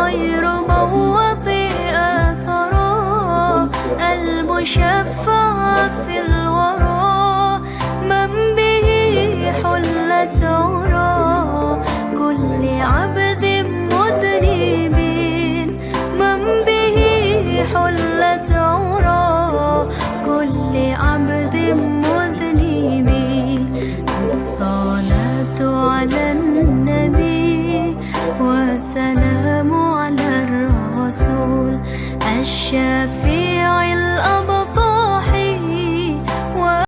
خير موطئ أثرى، المشفع في الورى، من به حلت عرى كل عبد مذنب، من به حلت عرى كل عبد مذنب. الصلاة على النبي والسلام على الرسول الشافي